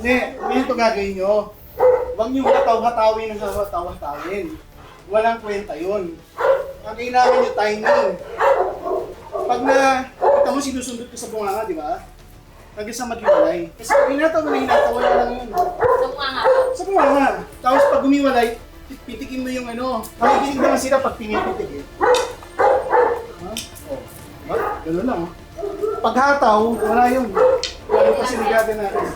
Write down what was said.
Hindi, ganito gagawin nyo. Huwag nyo hataw-hatawin ng hataw-hatawin. Walang kwenta yun. Ang kailangan nyo timing. Pag kita mo sinusundot ko sa bunganga, di ba? Hanggang sa maghiwalay. Kasi pag hinataw mo na hinataw, wala lang yun. Sa bunganga. Sa bunganga. Tapos pag gumiwalay, pitikin mo yung ano. Makikinig naman sila pag pinipitik eh. Ha? Oh. Diba? Ganun lang. Pag hataw, wala yun. Wala yung pasiligado natin.